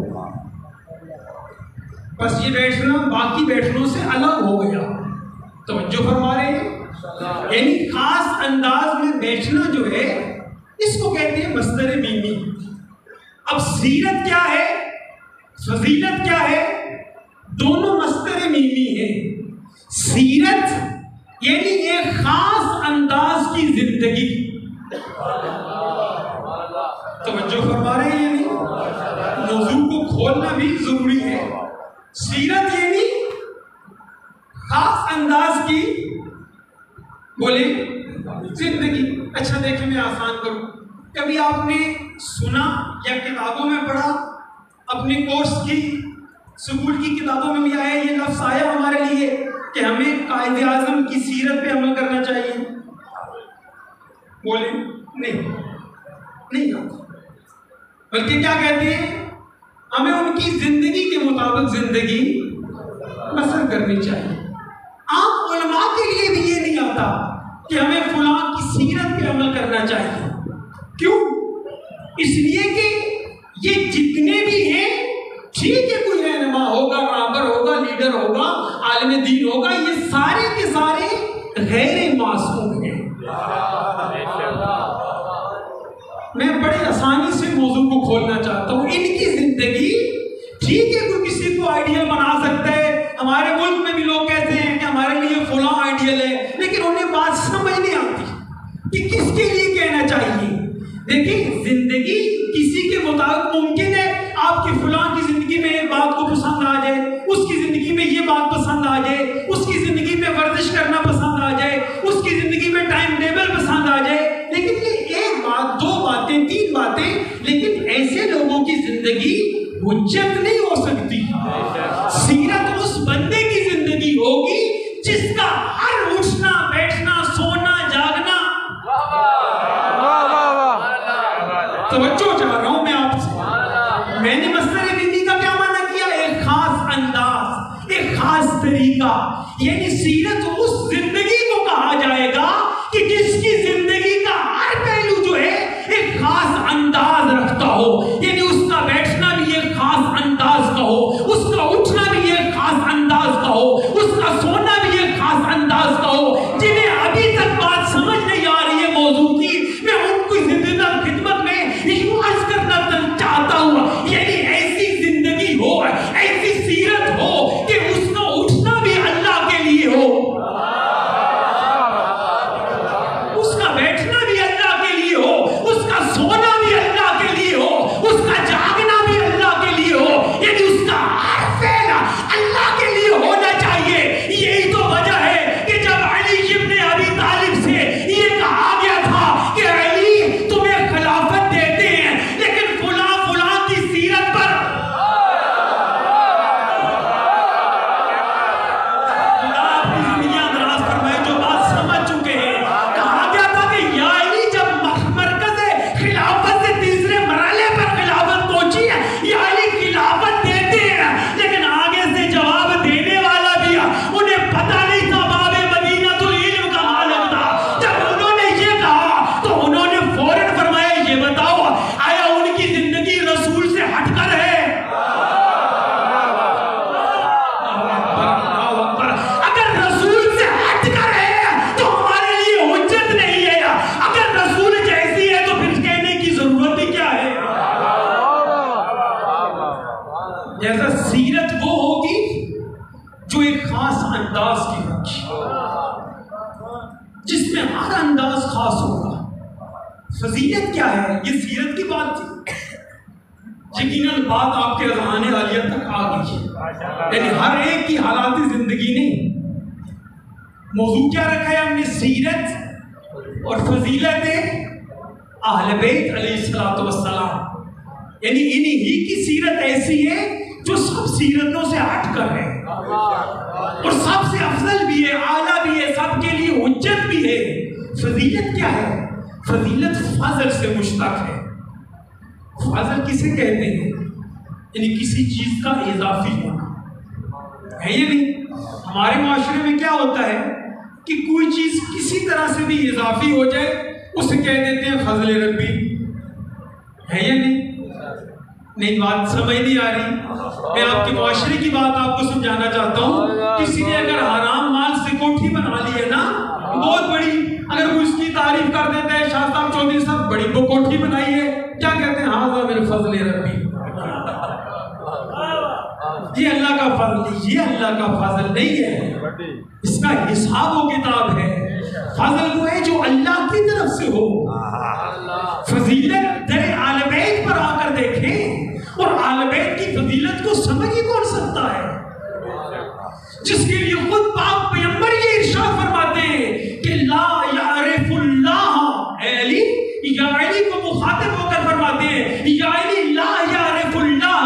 بس یہ بیٹھنا باقی بیٹھنوں سے الگ ہو گیا. توجہ فرما رہے ہیں؟ یعنی خاص انداز میں بیٹھنا جو ہے اس کو کہتے ہیں مصدر میمی. اب سیرت کیا ہے، فضیلت کیا ہے؟ دونوں مصدر میمی ہیں. سیرت یعنی ایک خاص انداز کی زندگی. توجہ فرما رہے ہیں؟ یعنی موضوع کو کھولنا بھی ضروری ہے. سیرت یعنی خاص انداز کی بولے زندگی. اچھا دیکھیں میں آسان کروں. کبھی آپ نے سنا یا کتابوں میں پڑھا، اپنے کورس کی اسکول کی کتابوں میں بھی آیا، یہ لفظ آیا ہمارے لیے کہ ہمیں قائد اعظم کی سیرت پہ عمل کرنا چاہیے؟ بولے نہیں آتا. بلکہ کیا کہتے ہیں؟ ہمیں ان کی زندگی کے مطابق زندگی بسر کرنی چاہیے. عام علماء کے لیے بھی یہ نہیں آتا کہ ہمیں فلاں کی سیرت پہ عمل کرنا چاہیے. کیوں؟ اس لیے کہ یہ جتنے بھی ہیں، ٹھیک ہے کوئی رہنما ہوگا، رابر ہوگا، لیڈر ہوگا، عالم دین ہوگا، یہ سارے میں بڑے آسانی سے موضوع کو کھولنا چاہتا ہوں. ان کی زندگی ٹھیک ہے کوئی کسی کو آئیڈیل بنا سکتا ہے. ہمارے ملک میں بھی لوگ کہتے ہیں کہ ہمارے لیے فلاں آئیڈیل ہے, لیکن انہیں بات سمجھ نہیں آتی کہ کس کے لیے کہنا چاہیے. دیکھیں زندگی کسی کے مطابق ممکن ہے آپ کی فلاں کی زندگی میں ایک بات کو پسند آ جائے, اس کی زندگی میں یہ بات پسند آ جائے, اس کی زندگی میں ورزش کرنا پسند آ جائے, اس کی زندگی میں ٹائم ٹیبل پسند آ جائے. لیکن یہ ایک بات, دو باتیں, تین باتیں, لیکن ایسے لوگوں کی زندگی حجت نہیں ہو سکتی. سیرت اس بندے کی زندگی ہوگی جس کا ہر اٹھنا بیٹھنا سونا جاگنا. توجہ چاہ رہا ہوں میں آپ سے. میں نے مصدر بندی کا کیا معنی کیا؟ ایک خاص انداز, ایک خاص طریقہ. یعنی سیرت اس زندگی کو کہا جائے گا کہ جس کی زندگی کا ہر پہلو جو ہے ایک خاص انداز رکھتا ہو. یعنی اس کا بیٹھنا بھی ایک خاص انداز کا ہو, اس کا اٹھنا بھی ایک خاص انداز کا ہو, اس کا سونا بھی ایک خاص انداز کا ہو. جنہیں ابھی تک بات سمجھ نہیں آ رہی ہے موضوع کی, میں ان کی زندگی خدمت میں یوں عرض کرنا چاہتا ہوں. یعنی ایسی زندگی ہو, ایسی سیرت ہو کہ اس کا اٹھنا بھی اللہ کے لیے ہو, اس کا بیٹھنا بھی اللہ کے لیے ہو, اس کا سونا بھی اللہ کے لیے ہو, اس کا جاگنا بھی اللہ کے لیے ہو. یعنی اس کا ہر فعل اللہ کے لیے ہونا چاہیے. یہی تو وجہ ہے کہ جب علی ابن ابی طالب سے یہ کہا گیا تھا کہ علی تمہیں خلافت دیتے ہیں لیکن فلاں فلاں کی سیرت پر خدا اپنی زندگیاں دراز فرمائے جو بات سمجھ چکے ہیں. کہا گیا تھا کہ یا علی جب مرکز خلافت سے تیسرے مرحلے پر خلافت پہنچی ہے, یا علی خلافت دیتے ہیں, لیکن آگے سے جواب دینے والا بھی انہیں پتہ نہیں تھا باب مدینہ تو علم کا مالک تھا. جب انہوں نے یہ کہا تو انہوں نے فوراً فرمایا یہ بتاؤ آیا ان کی زندگی رسول سے ہٹ کر ہے؟ اگر رسول سے ہٹ کر ہے تو ہمارے لیے حجت نہیں ہے. اگر رسول جیسی ہے تو پھر کہنے کی ضرورت ہی کیا ہے؟ جیسا سیرت وہ ہوگی جو ایک خاص انداز کی ہوگی, جس میں ہر انداز خاص ہوگا. فضیلت کیا ہے؟ یہ سیرت کی بات تھی. یقیناً بات آپ کے اذہان عالیہ تک آ گئی ہے. یعنی ہر ایک کی حالات زندگی نہیں. موضوع کیا رکھا ہے ہم نے؟ سیرت اور فضیلت اہل بیت علیہ الصلوۃ والسلام. یعنی انہی کی سیرت ایسی ہے جو سب سیرتوں سے ہٹ کر ہے اور سب سے افضل بھی ہے, اعلیٰ بھی ہے, سب کے لیے حجت بھی ہے. فضیلت کیا ہے؟ فضیلت فضل سے مشتق ہے. فضل کسے کہتے ہیں؟ یعنی کسی چیز کا اضافی ہونا ہے. یہ نہیں ہمارے معاشرے میں کیا ہوتا ہے کہ کوئی چیز کسی طرح سے بھی اضافی ہو جائے اسے کہہ دیتے ہیں فضل ربی. ہے یا نہیں بات سمجھ نہیں آ رہی. میں آپ کے معاشرے کی بات آپ کو سمجھانا چاہتا ہوں. کسی نے اگر حرام مال سے کوٹھی بنا لی ہے نا بہت بڑی, اگر وہ اس کی تعریف کر دیتا ہے شاہ صاحب چودھری صاحب بڑی وہ کوٹھی بنائی ہے, کیا کہتے ہیں؟ ہاں میرے فضل ربی. یہ اللہ کا فضل, یہ اللہ کا فضل نہیں ہے, اس کا حساب و کتاب ہے. فضل وہ ہے جو اللہ کی طرف سے ہو. فضیلت در آل بیت پر آ کر دیکھیں, اور آل بیت کی فضیلت کو سمجھ ہی کون سکتا ہے جس کے لیے خود پاک پیغمبر یہ ارشاد فرماتے ہیں کہ لا یعرف اللہ. اے علی, یا علی کو مخاطب ہو کر فرماتے ہیں یا علی لا یعرف اللہ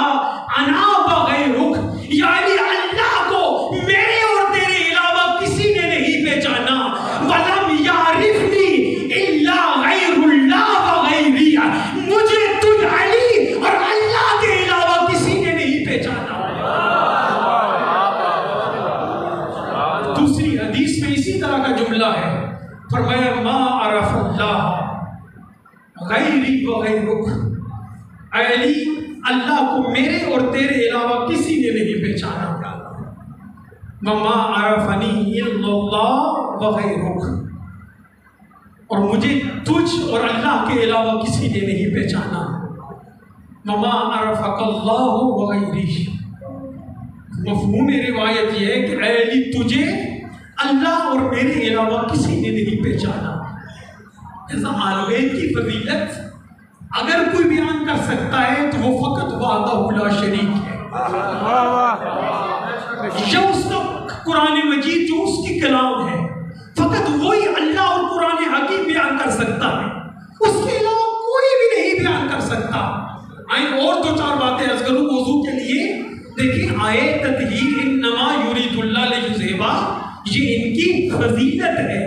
انا بغیرک. یا علی اللہ کو میرے اور تیرے علاوہ کسی نے نہیں پہچانا. ولم یعرفنی الا غیر اللہ وغیری, مجھے تجھ علی اور اللہ کے علاوہ کسی نے نہیں پہچانا. دوسری حدیث میں اسی طرح کا جملہ ہے, فرمایا ما عرف اللہ غیری وغیرک. اے علی اللہ کو میرے اور تیرے علاوہ کسی نے نہیں پہچانا. وما عرفنی الا اللہ وغیرک. اور مجھے تجھ اور اللہ کے علاوہ کسی نے نہیں پہچانا. وما عرفک اللہ وغیری. مفہوم روایت یہ ہے کہ اے علی تجھے اللہ اور میرے علاوہ کسی نے نہیں پہچانا. ایسا آل بیت کی فضیلت اگر کوئی بیان کر سکتا ہے تو وہ فقط وحدہ لا شریک ہے. جو اس کا قرآن مجید جو اس کی کلام ہے فقط وہی اللہ اور قرآن حکیم بیان کر سکتا ہے. اس کے علاوہ کوئی بھی نہیں بیان کر سکتا. آئیں اور دو چار باتیں عرض کروں موضوع کے لیے. دیکھیں آئے تطہیر انما یرید اللہ لیذھبا، یہ ان کی فضیلت ہے.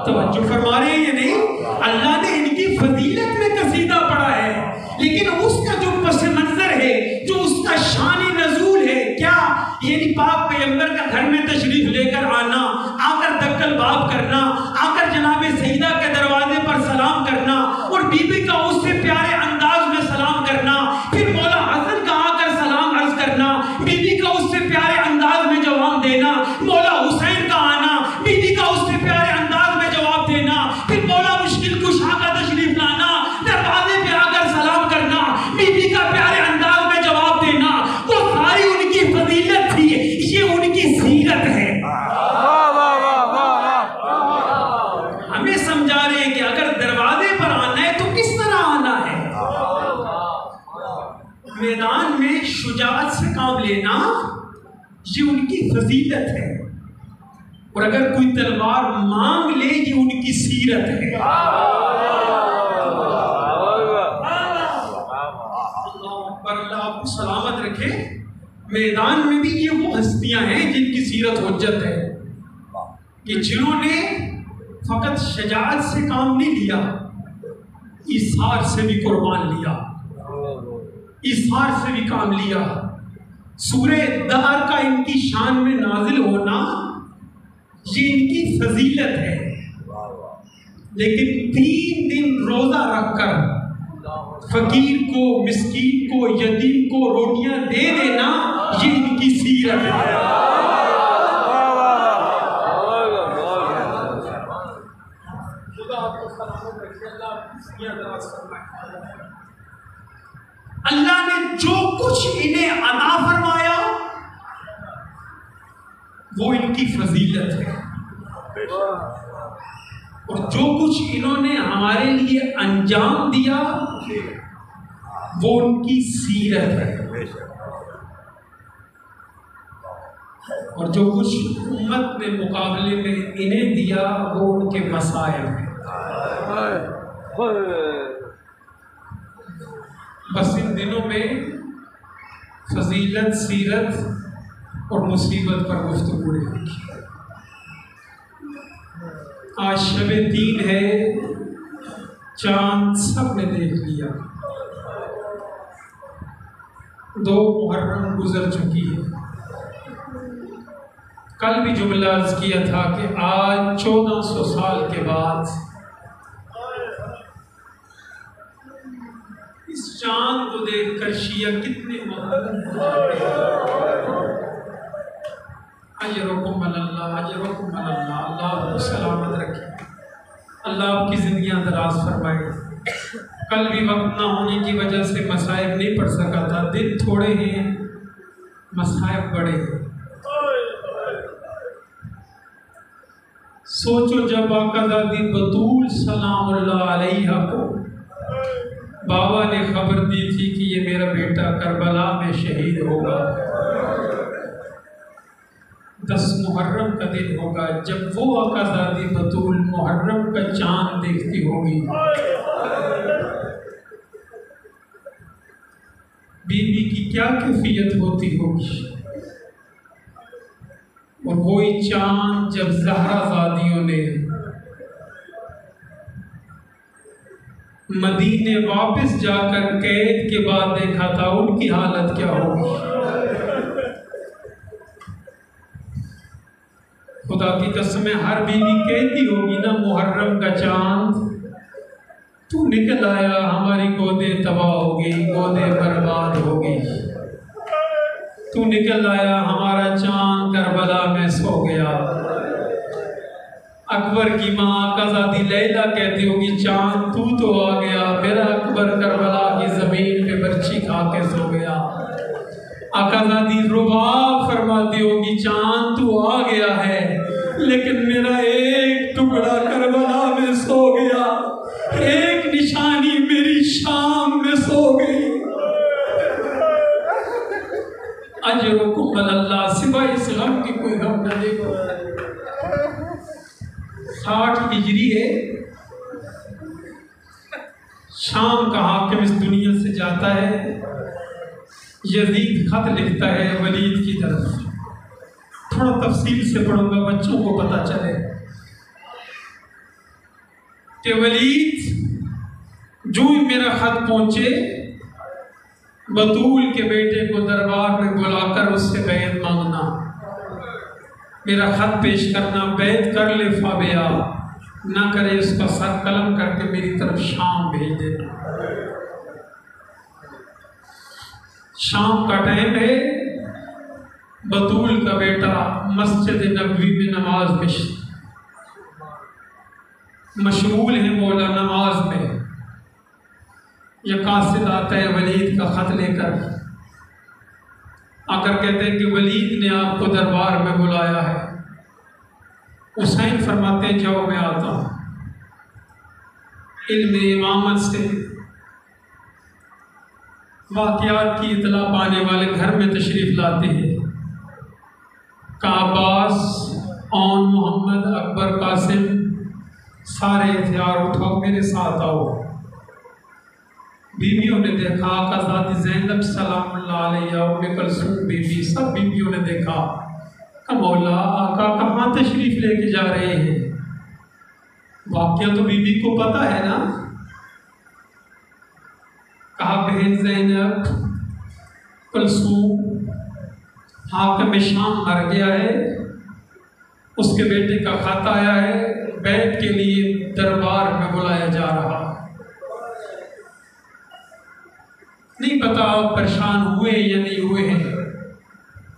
توجہ فرما رہے ہیں یا نہیں؟ اللہ نے ان کی فضیلت میں قصیدہ پڑھا ہے، لیکن اس کا جو پس منظر ہے، جو اس کا شان نزول ہے، کیا یعنی پاک پیغمبر کا گھر میں تشریف لے کر آنا، آ کر دکل باب کرنا، آ کر جناب سیدہ کے دروازے پر سلام کرنا اور بی بی کا اس سے پیارے انداز میں سلام کرنا، پھر مولا حسن کا آ کر سلام عرض کرنا، بی بی کا اس سے پیارے انداز میں جواب دینا، مولا حسین کا آنا، بی بی کا اس سے پیارے انداز میں جواب دینا، پھر مولا مشکل کشا کا تشریف لانا، دروازے پہ آ کر سلام کرنا، بی بی کا پیارے انداز میں جواب دینا، وہ ساری ان کی فضیلت تھی. یہ ان کی سیرت ہے. ہمیں سمجھا رہے ہیں کہ اگر دروازے پر آنا ہے تو کس طرح آنا ہے. میدان میں شجاعت سے کام لینا یہ ان کی فضیلت ہے، اور اگر کوئی تلوار مانگ لے یہ ان کی سیرت ہے. اللہ آپ کو سلامت رکھے. میدان میں بھی یہ وہ ہستیاں ہیں جن کی سیرت حجت ہے، کہ جنہوں نے فقط شجاعت سے کام نہیں لیا، ایثار سے بھی قربان لیا، ایثار سے بھی کام لیا. سورہ دہر کا ان کی شان میں نازل ہونا یہ ان کی فضیلت ہے. لیکن 3 دن روزہ رکھ کر فقیر کو، مسکین کو، یتیم کو روٹیاں دے دینا یہ ان کی سیرت ہے. اللہ نے جو کچھ انہیں عطا فرمایا وہ ان کی فضیلت ہے، اور جو کچھ انہوں نے ہمارے لیے انجام دیا وہ ان کی سیرت ہے، اور جو کچھ امت میں مقابلے میں انہیں دیا وہ ان کے مسائل ہیں. بس ان دنوں میں فضیلت، سیرت اور مصیبت پر گفتگو رہے گی. آج شب دین ہے، چاند سب نے دیکھ لیا. 2 محرم گزر چکی ہے. کل بھی جملہ عرض کیا تھا کہ آج 1400 سال کے بعد اس چاند کو دیکھ کر شیعہ کتنے مغلوب ہو جاتے ہیں. اجرکم اللہ، اجرکم اللہ. اللہ آپ کو سلامت رکھے، اللہ آپ کی زندگیاں دراز فرمائے. کل بھی وقت نہ ہونے کی وجہ سے مصائب نہیں پڑھ سکا تھا. دن تھوڑے ہیں، مصائب بڑے ہیں. سوچو جب آقا زادی بطول سلام اللہ علیہ کو بابا نے خبر دی تھی کہ یہ میرا بیٹا کربلا میں شہید ہوگا، 10 محرم کا دن ہوگا، جب وہ آقا زادی بطول محرم کا چاند دیکھتی ہوگی، بی بی کی کیا کیفیت ہوتی ہوگی. اور وہی چاند جب زہرا زادیوں نے مدینے واپس جا کر قید کے بعد دیکھا تھا، ان کی حالت کیا ہوگی. خدا کی قسم ہر بیوی کہتی ہوگی نا، محرم کا چاند تو نکل آیا، ہماری گودیں تباہ ہو گئی، گودیں برباد ہو گئی. تو نکل آیا، ہمارا چاند کربلا میں سو گیا. اکبر کی ماں آقازادی لیلا کہتی ہوگی چاند تو آ گیا، میرا اکبر کربلا کی زمین پہ برچی کھا کے سو گیا۔ آقازادی رباب فرماتی ہوگی چاند تو آ گیا ہے لیکن میرا ایک ٹکڑا کربلا میں سو گیا، ایک نشانی میری شام میں سو گئی۔ اجرکم اللہ، سوائے اس غم کی کوئی غم نہ دیکھو۔ 60 ہجری ہے، شام کا حاکم اس دنیا سے جاتا ہے، یزید خط لکھتا ہے ولید کی طرف، تھوڑا تفصیل سے پڑھوں گا بچوں کو پتہ چلے کہ ولید جو ہی میرا خط پہنچے بطول کے بیٹے کو دربار میں بلا کر اس سے بیعت مانگنا، میرا خط پیش کرنا، بیعت کر لے فابیا، نہ کرے اس کا سر قلم کر کے میری طرف شام بھیج دینا۔ شام کا ٹائم ہے، بطول کا بیٹا مسجد نبوی میں نماز میں مشغول ہے، مولا نماز میں، یہ قاصد آتا ہے ولید کا خط لے کر، آ کر کہتے ہیں کہ ولید نے آپ کو دربار میں بلایا ہے۔ حسین فرماتے ہیں جاؤ میں آتا ہوں۔ علم امامت سے واقعات کی اطلاع پانے والے گھر میں تشریف لاتے ہیں کہ عباس، اون محمد، اکبر، قاسم، سارے ہتھیار اٹھاؤ میرے ساتھ آؤ۔ بیویوں نے دیکھا، آقازادی زینب سلام اللہ علیہ، ام کلثوم بیوی، سب بیویوں نے دیکھا کہ مولا آقا کہاں تشریف لے کے جا رہے ہیں؟ واقعہ تو بیوی کو پتہ ہے نا۔ کہا بہن زینب، کلثوم، حاکم شام مر گیا ہے، اس کے بیٹے کا خط آیا ہے، بیعت کے لیے دربار میں بلایا جا رہا۔ نہیں پتا آپ پریشان ہوئے یا نہیں ہوئے ہیں،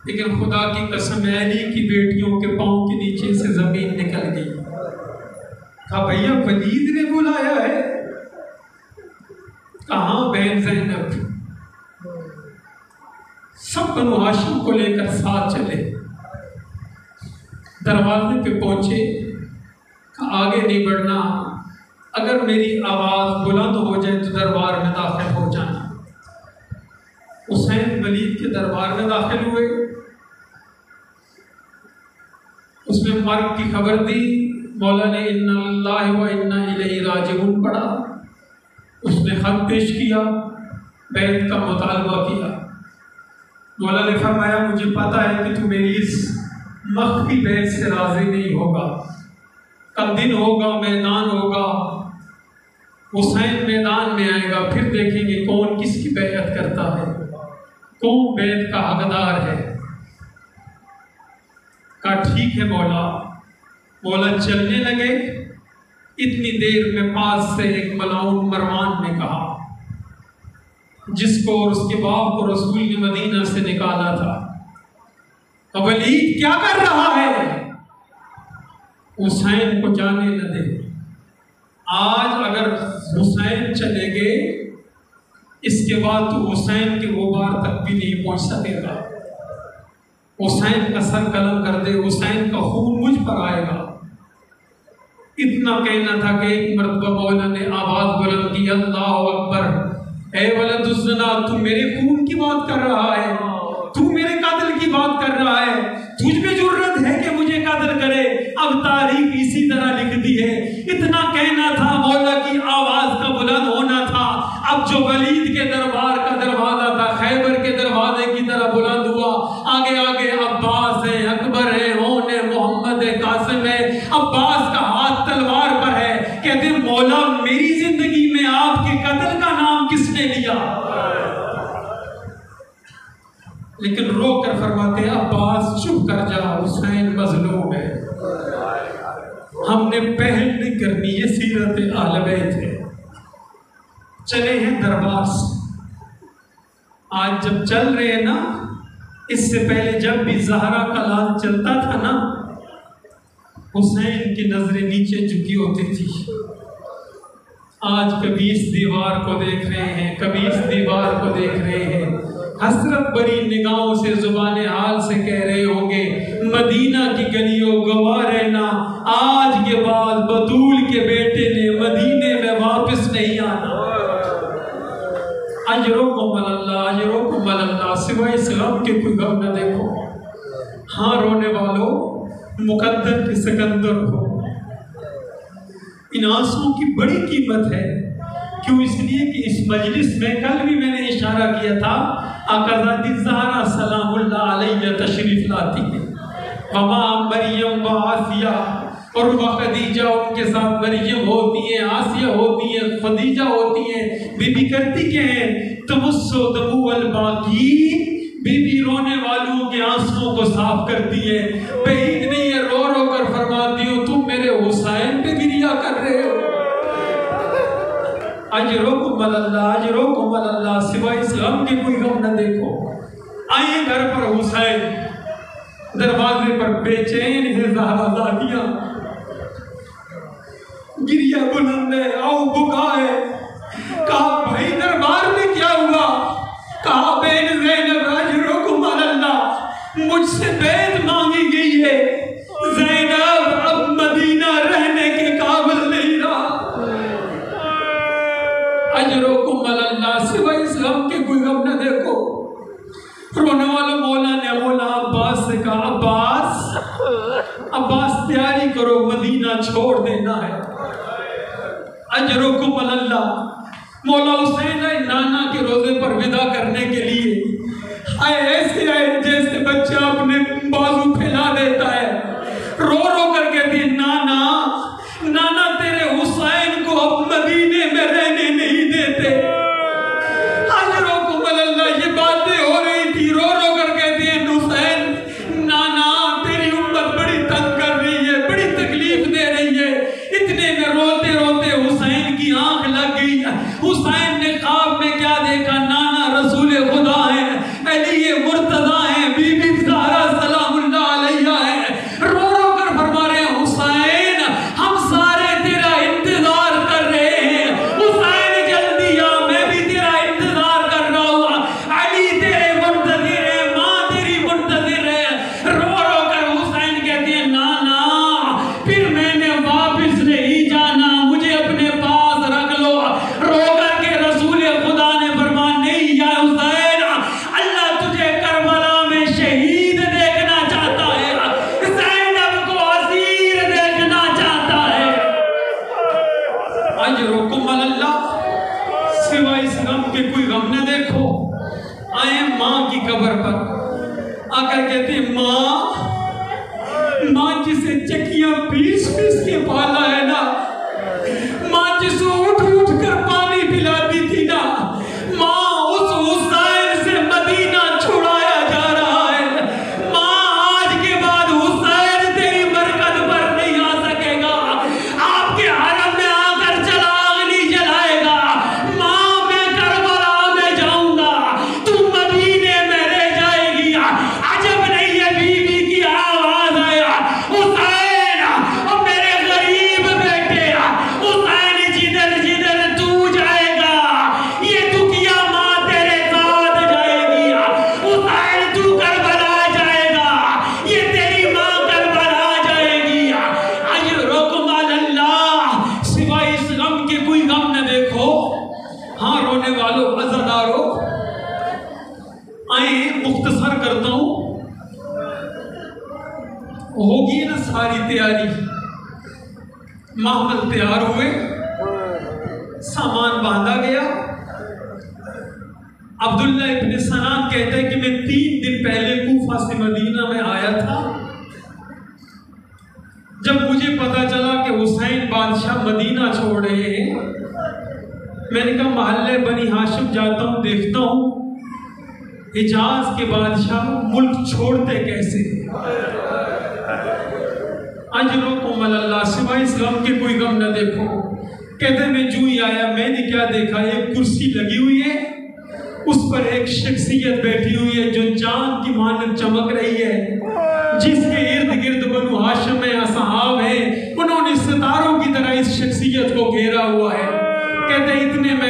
لیکن خدا کی قسم علی کی بیٹیوں کے پاؤں کے نیچے سے زمین نکل گئی۔ کہا بھیا ولید نے بلایا ہے؟ کہاں بہن زینب؟ سب بنو ہاشم کو لے کر ساتھ چلے، دروازے پہ پہنچے، آگے نہیں بڑھنا، اگر میری آواز بلند ہو جائے تو دربار میں داخل ہو جانا۔ حسین ولید کے دربار میں داخل ہوئے، اس میں مرگ کی خبر دی، مولا نے انا اللہ و انا الیہ راجعون پڑھا، اس نے خط پیش کیا، بیعت کا مطالبہ کیا۔ مولا نے فرمایا مجھے پتا ہے کہ تو میری اس مخفی بیعت سے راضی نہیں ہوگا، کل دن ہوگا، میدان ہوگا، حسین میدان میں آئے گا، پھر دیکھیں گے کون کس کی بیعت کرتا ہے، کون بیعت کا حقدار ہے۔ کہا ٹھیک ہے مولا۔ مولا چلنے لگے، اتنی دیر میں پاس سے ایک ملعون مروان نے کہا، جس کو اور اس کے باپ کو رسول نے مدینہ سے نکالا تھا، ولید کیا کر رہا ہے؟ حسین کو جانے نہ دے، آج اگر حسین چلے گئے اس کے بعد تو حسین کے غبار تک بھی نہیں پہنچ سکے گا، حسین کا سر قلم کر دے، حسین کا خون مجھ پر آئے گا۔ اتنا کہنا تھا کہ ایک مرتبہ مولا نے آواز بلند کی، اللہ اکبر، اے ولد الزنا، تو میرے خون کی بات کر رہا ہے، تو میرے قاتل کی بات کر رہا ہے، تجھ میں جرت ہے کہ مجھے قتل کرے؟ اب تاریخ اسی طرح لکھ دی ہے۔ اتنا کہنا تھا، مولا کی آواز کا بلند ہونا تھا۔ اب جو ولید کے دربار کا دروازہ تھا خیبر کے دروازے کی طرح بلند ہوا، آگے آگے عباس ہے، اکبر ہے، ہون ہے، محمد ہے، قاسم ہے۔ عباس کا ہاتھ تلوار پر ہے، کہتے مولا میری زندگی میں آپ کے قتل کا نام کس نے لیا؟ لیکن رو کر فرماتے ہیں عباس چپ کر جا، حسین مظلوم ہے، ہم نے پہل نہیں کرنی، یہ سیرت اہل بیت ہے۔ چلے ہیں دربار سے، آج جب چل رہے ہیں نا، اس سے پہلے جب بھی زہرا کا لال چلتا تھا نا، حسین کی نظریں نیچے جھکی ہوتی تھی. آج کبھی اس دیوار کو دیکھ رہے ہیں، کبھی اس دیوار کو دیکھ رہے ہیں، حسرت بری نگاہوں سے زبان حال سے کہہ رہے ہوں گے مدینہ کی گلیوں گواہ رہنا، آج کے بعد بطول کے بیٹے نے مدینے میں واپس نہیں آنا. اجرکم اللہ، اجرکم اللہ. سوائے اس غم کے کوئی غم نہ دیکھو. ہاں رونے والوں، مقدر کے سکندر ہو. ان آنسوں کی بڑی قیمت ہے. کیوں؟ اس لیے کہ اس مجلس میں کل بھی میں نے اشارہ کیا تھا آقا ذاتی زہرا سلام اللہ علیہ تشریف لاتی ہے. وما مریم و آسیہ، اور وہ خدیجہ ان کے ساتھ مریم ہوتی ہیں، آسیہ ہوتی ہیں، خدیجہ ہوتی ہیں. بی بی کرتی کیا ہیں؟ تمسو دمو الباقی. بی بی رونے والوں کے آنسوں کو صاف کرتی ہے. بعید نہیں ہے، رو رو کر فرماتی ہوں تم میرے حسین پہ گریہ کر رہے ہو. اجرکم اللہ، اجرکم اللہ. سوائے اس غم کے کوئی غم نہ دیکھو. آئیں گھر پر حسین، دروازے پر بے چین ہے زہرا زادیاں. گریہ بلند ہے، آؤ بکا ہے. کہا بھائی دربار میں کیا ہوا؟ کہا بین زینب اجرکم اللہ، مجھ سے بیعت مانگی گئی ہے. زینب اب مدینہ رہنے کے قابل نہیں رہا. اجرکم اللہ. سوائے اس غم کے کوئی غم نہ دیکھو. رونے والا مولا نے مولا عباس سے کہا عباس تیاری کرو، مدینہ چھوڑ دینا ہے. اجرکم اللہ. مولا حسین آئے نانا کے روزے پر ودا کرنے کے لیے. ایسے آئے جیسے بچہ اپنے بازو پھیلا دیتا ہے. رو رو کر کہتی ہے نانا، نانا تیرے حسین کو اب مدینے میں رہنے نہیں دیتے. اجرکم اللہ. یہ باتیں ہو رہی تھی، رو رو کر کہتی ہے حسین، نانا تیری امت بڑی تنگ کر رہی ہے، بڑی تکلیف دے رہی ہے. اتنے میں روتے روتے حسین کی آنکھ لگ گئی. حسین نے خواب میں کیا دیکھا؟ نانا رسول خدا ہے، علی مرتضیٰ ہے، بی بی زہرا سلام اللہ علیہ ہے. رو رو کر فرما رہے ہیں حسین ہم سارے تیرا انتظار کر رہے ہیں. حسین جلدی آ، میں بھی تیرا انتظار کر رہا ہوں. علی تیرے منتظر ہے، ماں تیری منتظر ہے. رو رو کر حسین کہتے ہیں نانا پھر میں نے واپس نہیں جانا، مجھے اپنے پاس رکھ لو. رو کر کے رسول خدا نے فرمایا نہیں یا حسین، اللہ تجھے کربلا میں شہید دیکھنا چاہتا ہے، زینب کو اسیر دیکھنا چاہتا ہے. اجرکم اللہ. سوائے اس غم کے کوئی غم نہ دیکھو. آئے ماں کی قبر پر آ کر کہتے ہیں ماں جسے چکیاں پیس پیس کے پالا ہے نا، ماں جسے اٹھ اٹھ کر پانی پلاتی تھی نا، ماں اس حسین سے مدینہ چھڑایا جا رہا ہے. ماں آج کے بعد حسین تیری برکت پر نہیں آ سکے گا، آپ کے حرم میں آ کر چراغ نہیں جلائے گا. ماں میں کربلا میں جاؤں گا، تو مدینے میں رہ جائے گی. عجب نہیں ہے بی بی کی آواز آیا حسین اور میرے غریب بیٹے، حسین جدھر جدھر تو جائے گا یہ دکھیا ماں تیرے ساتھ جائے گی. حسین تو کربلا جائے گا، یہ تیری ماں کربلا جائے گی. اجرکم اللہ. سوائے اس غم کے کوئی غم نہ دیکھو. ہاں رونے والوں، عزاداروں، آئیں مختصر کرتا ہوں. ہوگی نا ساری تیاری، محمل تیار ہوئے، سامان باندھا گیا. عبداللہ ابن سنان کہتے ہیں کہ میں 3 دن پہلے کوفہ سے مدینہ میں آیا تھا. جب مجھے پتا چلا کہ حسین بادشاہ مدینہ چھوڑ رہے ہیں، میں نے کہا محلے بنی ہاشم جاتا ہوں، دیکھتا ہوں حجاز کے بادشاہ ملک چھوڑتے کیسے. اجرکم اللہ. سوائے اس غم کے کوئی غم نہ دیکھو. کہتے میں جو ہی آیا میں نے کیا دیکھا؟ ایک کرسی لگی ہوئی ہے، اس پر ایک شخصیت بیٹھی ہوئی ہے جو چاند کی مانند چمک رہی ہے، جس کے ارد گرد بنو ہاشم اصحاب ہیں.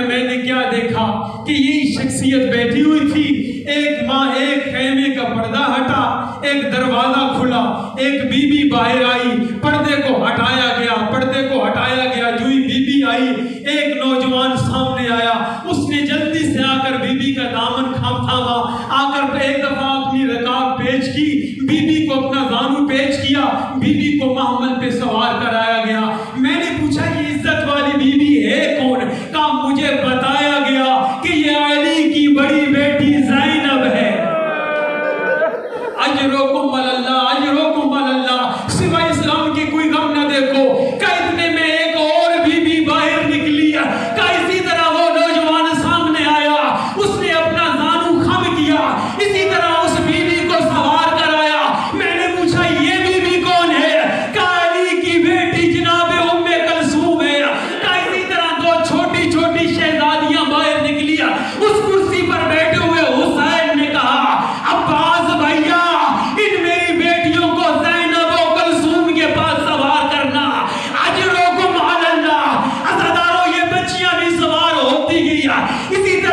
میں نے کیا دیکھا کہ یہی شخصیت بیٹھی ہوئی تھی. ایک ماں ایک خیمے کا پردہ ہٹا, ایک دروازہ کھلا, ایک بی بی باہر آئی, پردے کو ہٹایا گیا, پردے کو ہٹایا گیا. جو ہی بی بی آئی, ایک نوجوان سامنے آیا, اس نے جلدی سے آ کر بی بی کا دامن تھاما, آ کر ایک دفعہ اپنی رکاب پیش کی, بی بی کو اپنا زانو پیش کیا, بی بی کو محمل پہ سوار کرایا گیا. میں نے پوچھا یہ عزت والی بی بی ہے کون؟ کہا مجھے بتایا گیا کہ یہ علی کی بڑی بیٹی زینب ہے. اجرکم اللہ, اجرکم اللہ. سوائے اسلام کی کوئی غم نہ دیکھو. کہ اتنے میں ایک اور بی بی باہر نکلی, کہ اسی طرح وہ نوجوان سامنے آیا, اس نے اپنا زانو خم کیا, اسی طرح اس بی بی کو سوار کرایا. میں نے پوچھا یہ بی بی کون ہے؟ کہ علی کی بیٹی جناب ام کلثوم ہے. کہ اسی طرح دو چھوٹی چھوٹی شہزادیاں باہر نکلی. اس کرسی پر بیٹھے ہوئے حسین نے کہا عباس بھیا, ان میری بیٹیوں کو زینب و کلثوم کے پاس سوار کرنا. اجرکم علی اللہ. عزادارو یہ بچیاں بھی سوار ہوتی گئی. اسی طرح